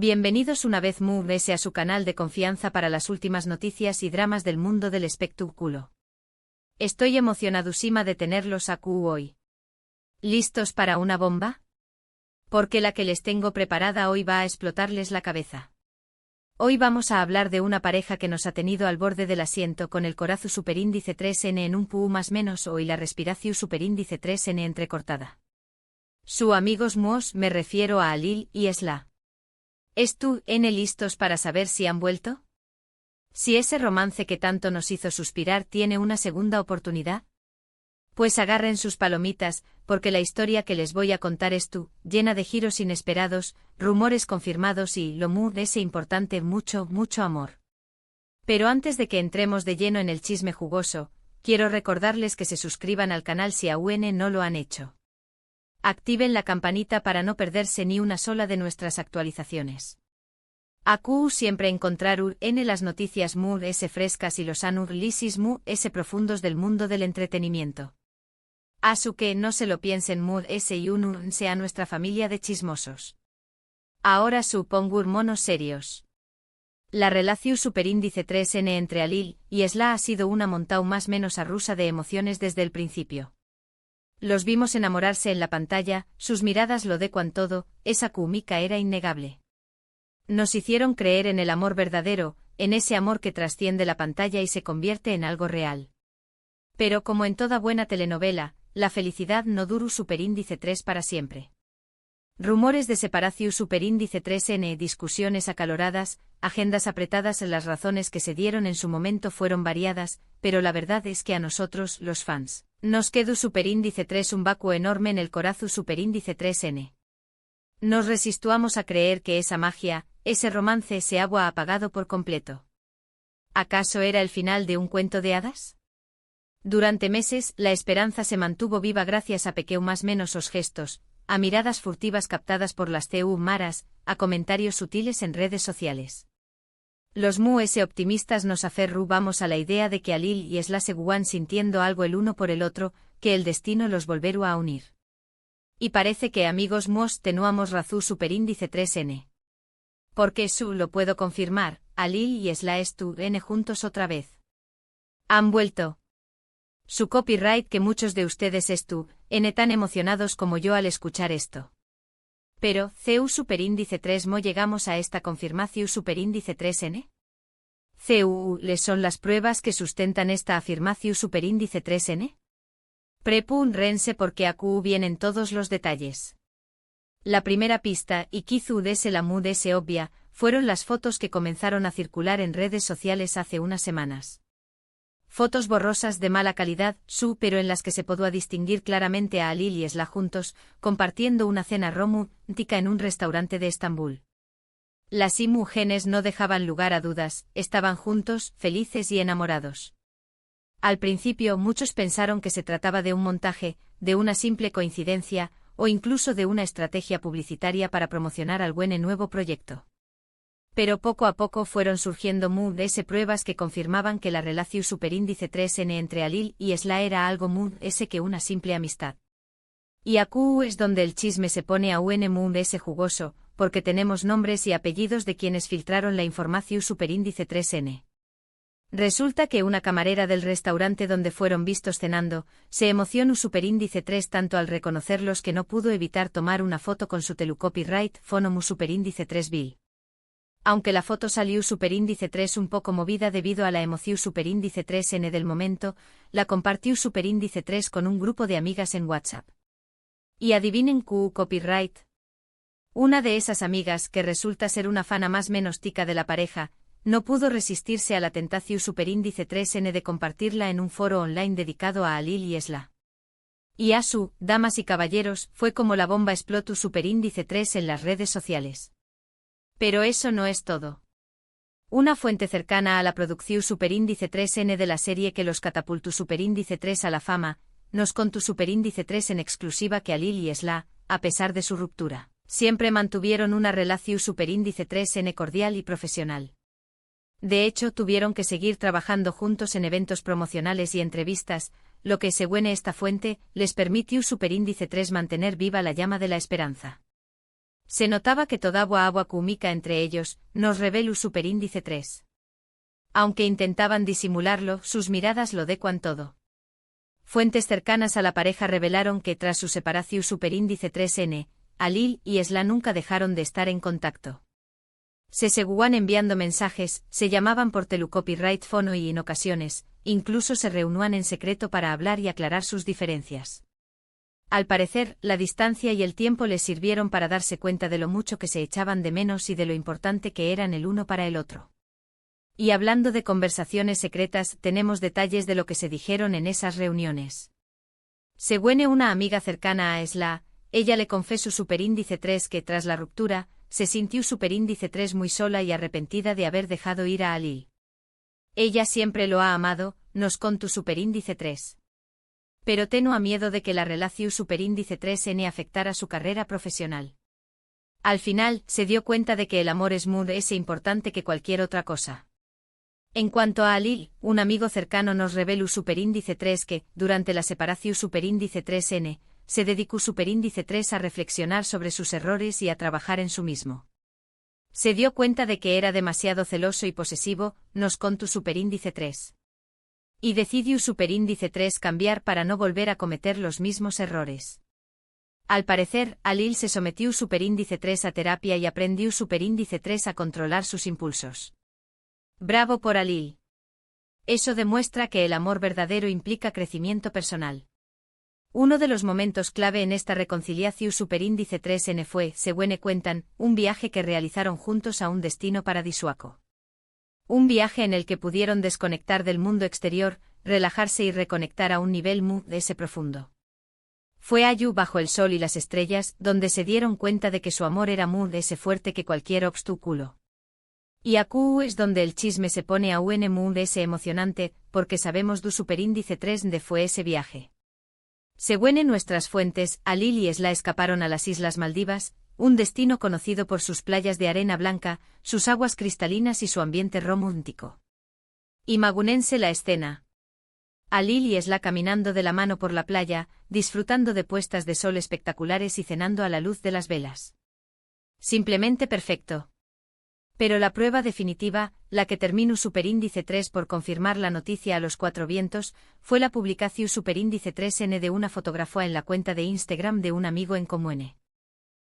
Bienvenidos una vez más a su canal de confianza para las últimas noticias y dramas del mundo del espectáculo. Estoy emocionadísima de tenerlos aquí hoy. ¿Listos para una bomba? Porque la que les tengo preparada hoy va a explotarles la cabeza. Hoy vamos a hablar de una pareja que nos ha tenido al borde del asiento con el corazón superíndice 3N en un pu más menos o y la respiración superíndice 3N entrecortada. Su amigos muos me refiero a Alil y Esla. ¿Listos para saber si han vuelto? Si ese romance que tanto nos hizo suspirar tiene una segunda oportunidad. Pues agarren sus palomitas, porque la historia que les voy a contar es llena de giros inesperados, rumores confirmados y, lo ese importante, mucho amor. Pero antes de que entremos de lleno en el chisme jugoso, quiero recordarles que se suscriban al canal si aún no lo han hecho. Activen la campanita para no perderse ni una sola de nuestras actualizaciones. Aquí siempre encontraron las noticias frescas y los análisis profundos del mundo del entretenimiento. Así que no se lo piensen y únanse a nuestra familia de chismosos. Ahora supongo monos serios. La relación superíndice 3N entre Alil y Esla ha sido una montaña más menos arrusa de emociones desde el principio. Los vimos enamorarse en la pantalla, sus miradas lo decuan todo, esa química era innegable. Nos hicieron creer en el amor verdadero, en ese amor que trasciende la pantalla y se convierte en algo real. Pero como en toda buena telenovela, la felicidad no duró superíndice 3 para siempre. Rumores de separación superíndice 3N, discusiones acaloradas, agendas apretadas. Las razones que se dieron en su momento fueron variadas, pero la verdad es que a nosotros, los fans, nos quedó superíndice 3 un vacuo enorme en el corazón superíndice 3N. Nos resistuamos a creer que esa magia, ese romance se había apagado por completo. ¿Acaso era el final de un cuento de hadas? Durante meses, la esperanza se mantuvo viva gracias a más menos os gestos, a miradas furtivas captadas por las maras, a comentarios sutiles en redes sociales. Los optimistas nos aferramos a la idea de que Alil y Esla seguían sintiendo algo el uno por el otro, que el destino los volverá a unir. Y parece que amigos tenuamos razón superíndice 3N. Porque lo puedo confirmar, Alil y Esla estuvieron juntos otra vez. Han vuelto. Su copyright que muchos de ustedes tan emocionados como yo al escuchar esto. Pero, superíndice 3 llegamos a esta confirmación superíndice 3N? ¿Les son las pruebas que sustentan esta afirmación superíndice 3N? Prepúrense porque aquí vienen todos los detalles. La primera pista, y quizú dese la dese obvia, fueron las fotos que comenzaron a circular en redes sociales hace unas semanas. Fotos borrosas de mala calidad, pero en las que se podía distinguir claramente a Alil y Esla juntos, compartiendo una cena romántica en un restaurante de Estambul. Las imágenes no dejaban lugar a dudas, estaban juntos, felices y enamorados. Al principio muchos pensaron que se trataba de un montaje, de una simple coincidencia, o incluso de una estrategia publicitaria para promocionar al nuevo proyecto. Pero poco a poco fueron surgiendo pruebas que confirmaban que la relación superíndice 3N entre Alil y Esla era algo que una simple amistad. Y aquí es donde el chisme se pone aún jugoso, porque tenemos nombres y apellidos de quienes filtraron la información superíndice 3N. Resulta que una camarera del restaurante donde fueron vistos cenando, se emocionó superíndice 3 tanto al reconocerlos que no pudo evitar tomar una foto con su telecopyright fonomu superíndice 3 bill. Aunque la foto salió superíndice 3 un poco movida debido a la emoción superíndice 3N del momento, la compartió superíndice 3 con un grupo de amigas en WhatsApp. Y adivinen copyright. Una de esas amigas, que resulta ser una fana más menos tica de la pareja, no pudo resistirse a la tentación superíndice 3N de compartirla en un foro online dedicado a Alil y Esla. Y damas y caballeros, fue como la bomba explotó superíndice 3 en las redes sociales. Pero eso no es todo. Una fuente cercana a la producción superíndice 3N de la serie que los catapultó superíndice 3 a la fama, nos contó superíndice 3 en exclusiva que Alil y Esla, a pesar de su ruptura, siempre mantuvieron una relación superíndice 3N cordial y profesional. De hecho, tuvieron que seguir trabajando juntos en eventos promocionales y entrevistas, lo que, según esta fuente, les permitió superíndice 3 mantener viva la llama de la esperanza. Se notaba que toda agua química entre ellos, nos revelu superíndice 3. Aunque intentaban disimularlo, sus miradas lo decuan todo. Fuentes cercanas a la pareja revelaron que tras su separación superíndice 3N, Alil y Esla nunca dejaron de estar en contacto. Se seguían enviando mensajes, se llamaban por telecopyright phone y en ocasiones, incluso se reunían en secreto para hablar y aclarar sus diferencias. Al parecer, la distancia y el tiempo les sirvieron para darse cuenta de lo mucho que se echaban de menos y de lo importante que eran el uno para el otro. Y hablando de conversaciones secretas, tenemos detalles de lo que se dijeron en esas reuniones. Según una amiga cercana a Esla, ella le confesó superíndice 3 que tras la ruptura, se sintió superíndice 3 muy sola y arrepentida de haber dejado ir a Alil. Ella siempre lo ha amado, nos contó superíndice 3. Pero tengo miedo de que la relación superíndice 3N afectara su carrera profesional. Al final, se dio cuenta de que el amor es muy importante que cualquier otra cosa. En cuanto a Alil, un amigo cercano nos reveló superíndice 3 que, durante la separación superíndice 3N, se dedicó superíndice 3 a reflexionar sobre sus errores y a trabajar en su mismo. Se dio cuenta de que era demasiado celoso y posesivo, nos contó superíndice 3. Y decidió superíndice 3 cambiar para no volver a cometer los mismos errores. Al parecer, Alil se sometió superíndice 3 a terapia y aprendió superíndice 3 a controlar sus impulsos. Bravo por Alil. Eso demuestra que el amor verdadero implica crecimiento personal. Uno de los momentos clave en esta reconciliación superíndice 3N fue, según cuentan, un viaje que realizaron juntos a un destino paradisíaco. Un viaje en el que pudieron desconectar del mundo exterior, relajarse y reconectar a un nivel muy profundo. Fue allí bajo el sol y las estrellas, donde se dieron cuenta de que su amor era muy fuerte que cualquier obstáculo. Y aquí es donde el chisme se pone aún muy emocionante, porque sabemos du superíndice 3 de fue ese viaje. Según en nuestras fuentes, Alil y Esla escaparon a las Islas Maldivas, un destino conocido por sus playas de arena blanca, sus aguas cristalinas y su ambiente romántico. Imagínense la escena. Alil y Esla caminando de la mano por la playa, disfrutando de puestas de sol espectaculares y cenando a la luz de las velas. Simplemente perfecto. Pero la prueba definitiva, la que terminó superíndice 3 por confirmar la noticia a los cuatro vientos, fue la publicación superíndice 3N de una fotografía en la cuenta de Instagram de un amigo en común.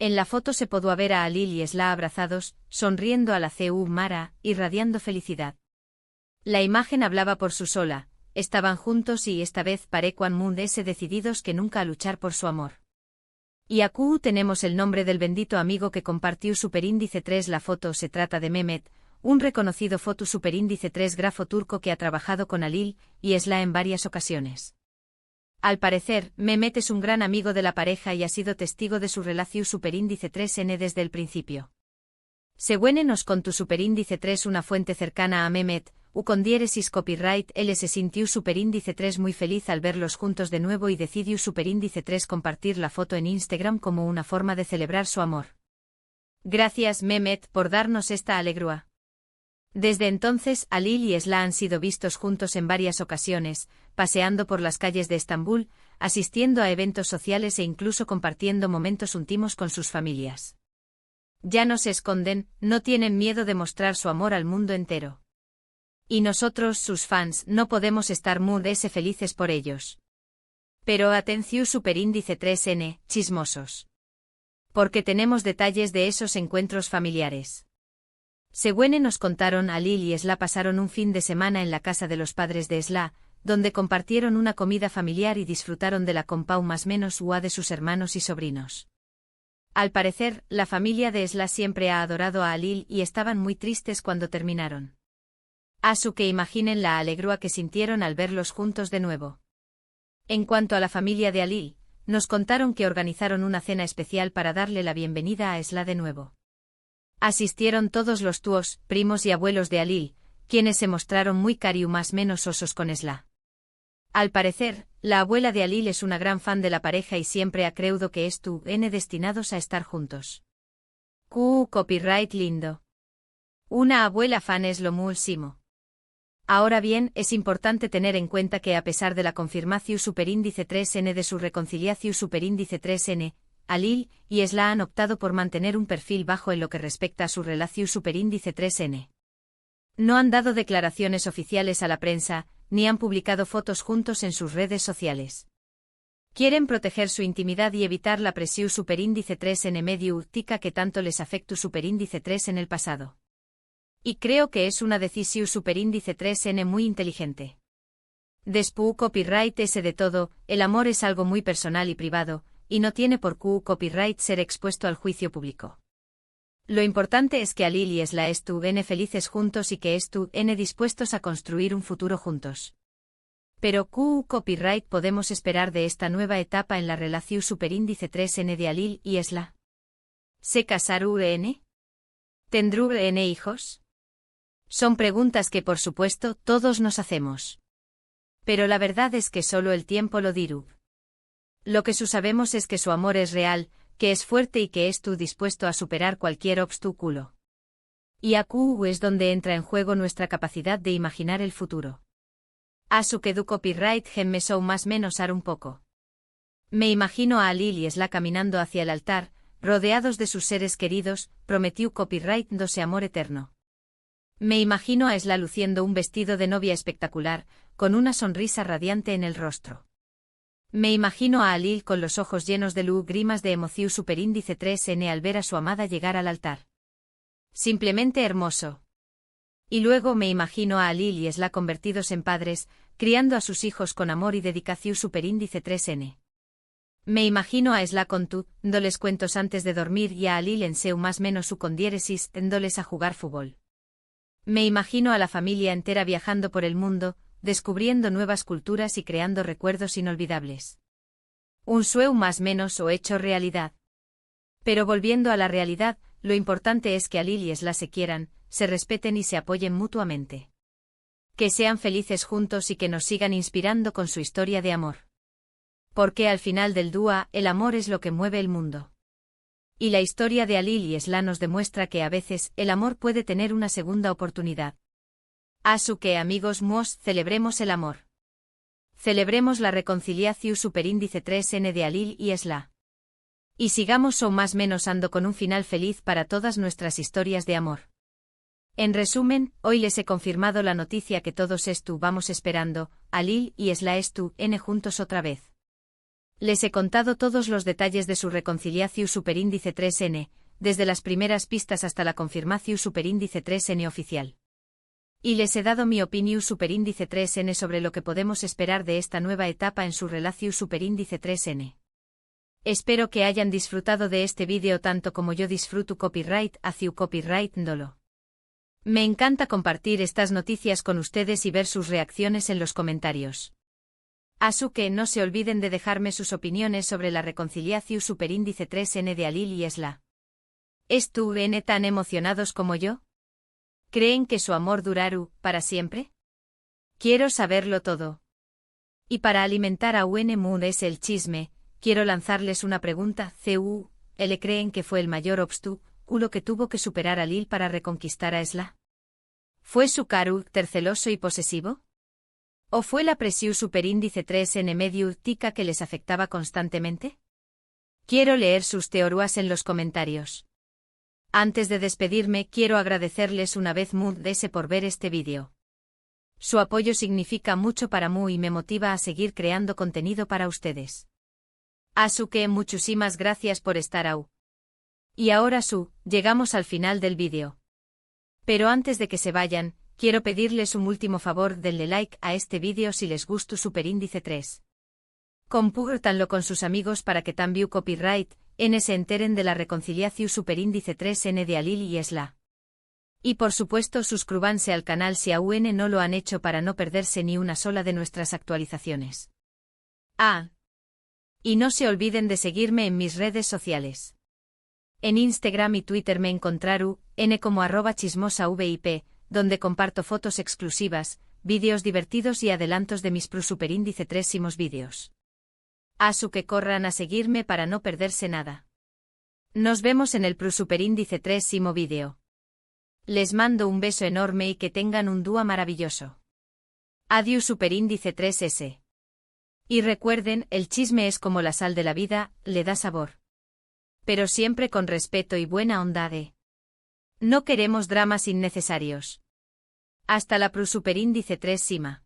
En la foto se pudo ver a Alil y Esla abrazados, sonriendo a la CU Mara, irradiando felicidad. La imagen hablaba por sí sola, estaban juntos y esta vez parecían muy decididos que nunca a luchar por su amor. Y aquí tenemos el nombre del bendito amigo que compartió superíndice 3 la foto. Se trata de Mehmet, un reconocido foto superíndice 3 grafo turco que ha trabajado con Alil y Esla en varias ocasiones. Al parecer, Mehmet es un gran amigo de la pareja y ha sido testigo de su relación superíndice 3N desde el principio. Según nos contó superíndice 3 una fuente cercana a Mehmet, con diéresis copyright él se sintió superíndice 3 muy feliz al verlos juntos de nuevo y decidió superíndice 3 compartir la foto en Instagram como una forma de celebrar su amor. Gracias Mehmet por darnos esta alegría. Desde entonces Alil y Esla han sido vistos juntos en varias ocasiones, paseando por las calles de Estambul, asistiendo a eventos sociales e incluso compartiendo momentos íntimos con sus familias. Ya no se esconden, no tienen miedo de mostrar su amor al mundo entero. Y nosotros, sus fans, no podemos estar muy felices por ellos. Pero atención superíndice 3N, chismosos. Porque tenemos detalles de esos encuentros familiares. Según nos contaron, Alil y Esla pasaron un fin de semana en la casa de los padres de Esla, donde compartieron una comida familiar y disfrutaron de la compau más menos ua de sus hermanos y sobrinos. Al parecer, la familia de Esla siempre ha adorado a Alil y estaban muy tristes cuando terminaron. Asu que imaginen la alegría que sintieron al verlos juntos de nuevo. En cuanto a la familia de Alil, nos contaron que organizaron una cena especial para darle la bienvenida a Esla de nuevo. Asistieron todos los tíos, primos y abuelos de Alil, quienes se mostraron muy cariu más menos osos con Esla. Al parecer, la abuela de Alil es una gran fan de la pareja y siempre ha creído que estuvieron destinados a estar juntos. Copyright lindo. Una abuela fan es lo máximo. Ahora bien, es importante tener en cuenta que a pesar de la confirmación superíndice 3N de su reconciliación superíndice 3N, Alil y Esla han optado por mantener un perfil bajo en lo que respecta a su relación superíndice 3N. No han dado declaraciones oficiales a la prensa, ni han publicado fotos juntos en sus redes sociales. Quieren proteger su intimidad y evitar la presión superíndice 3N medio tica que tanto les afectó superíndice 3 en el pasado. Y creo que es una decisión superíndice 3N muy inteligente. Después copyright ese de todo, el amor es algo muy personal y privado, y no tiene por qué copyright ser expuesto al juicio público. Lo importante es que Alil y Esla estuvieron felices juntos y que estuvieron dispuestos a construir un futuro juntos. Pero ¿qué copyright podemos esperar de esta nueva etapa en la relación superíndice 3N de Alil y Esla? ¿Se casarán? ¿Tendrán hijos? Son preguntas que por supuesto todos nos hacemos. Pero la verdad es que solo el tiempo lo dirá. Lo que sabemos es que su amor es real, que es fuerte y que estuvo dispuesto a superar cualquier obstáculo. Y aquí es donde entra en juego nuestra capacidad de imaginar el futuro. A su que du copyright me sou más menos un poco. Me imagino a Alil y Esla caminando hacia el altar, rodeados de sus seres queridos, prometió copyright dose amor eterno. Me imagino a Esla luciendo un vestido de novia espectacular, con una sonrisa radiante en el rostro. Me imagino a Alil con los ojos llenos de lágrimas de emoción superíndice 3N al ver a su amada llegar al altar. Simplemente hermoso. Y luego me imagino a Alil y Esla convertidos en padres, criando a sus hijos con amor y dedicación superíndice 3N. Me imagino a Esla contándoles cuentos antes de dormir y a Alil en seu más menos su con diéresis dándoles a jugar fútbol. Me imagino a la familia entera viajando por el mundo, descubriendo nuevas culturas y creando recuerdos inolvidables. Un sueño más menos o hecho realidad. Pero volviendo a la realidad, lo importante es que Alil y Esla se quieran, se respeten y se apoyen mutuamente. Que sean felices juntos y que nos sigan inspirando con su historia de amor. Porque al final del día, el amor es lo que mueve el mundo. Y la historia de Alil y Esla nos demuestra que a veces el amor puede tener una segunda oportunidad. Así que amigos míos, celebremos el amor. Celebremos la reconciliación superíndice 3N de Alil y Esla. Y sigamos o más menos ando con un final feliz para todas nuestras historias de amor. En resumen, hoy les he confirmado la noticia que todos vamos esperando, Alil y Esla estuvieron juntos otra vez. Les he contado todos los detalles de su reconciliación superíndice 3N, desde las primeras pistas hasta la confirmación superíndice 3N oficial. Y les he dado mi opinión superíndice 3N sobre lo que podemos esperar de esta nueva etapa en su relación superíndice 3N. Espero que hayan disfrutado de este vídeo tanto como yo disfruto copyright hacia copyright ndolo. Me encanta compartir estas noticias con ustedes y ver sus reacciones en los comentarios. Así que no se olviden de dejarme sus opiniones sobre la reconciliación superíndice 3N de Alil y Esla. ¿Estuvieron tan emocionados como yo? ¿Creen que su amor durará para siempre? Quiero saberlo todo. Y para alimentar a UN es el chisme, quiero lanzarles una pregunta. ¿Le creen que fue el mayor obstáculo que tuvo que superar Alil para reconquistar a Esla? ¿Fue su carácter celoso y posesivo? ¿O fue la presión superíndice 3N medio tica que les afectaba constantemente? Quiero leer sus teorías en los comentarios. Antes de despedirme, quiero agradecerles una vez más por ver este vídeo. Su apoyo significa mucho para mí y me motiva a seguir creando contenido para ustedes. Así que muchísimas gracias por estar ahí. Y ahora llegamos al final del vídeo. Pero antes de que se vayan, quiero pedirles un último favor: denle like a este vídeo si les gustó superíndice 3. Compártanlo con sus amigos para que también copyright se enteren de la reconciliación superíndice 3N de Alil y Esla. Y por supuesto suscríbanse al canal si aún no lo han hecho para no perderse ni una sola de nuestras actualizaciones. Y no se olviden de seguirme en mis redes sociales. En Instagram y Twitter me encontrarán como @chismosavip, donde comparto fotos exclusivas, vídeos divertidos y adelantos de mis superíndice 3 vídeos. Así que corran a seguirme para no perderse nada. Nos vemos en el superíndice 3 vídeo. Les mando un beso enorme y que tengan un día maravilloso. Adiós superíndice 3S. Y recuerden, el chisme es como la sal de la vida, le da sabor. Pero siempre con respeto y buena onda de. No queremos dramas innecesarios. Hasta la superíndice 3 Sima.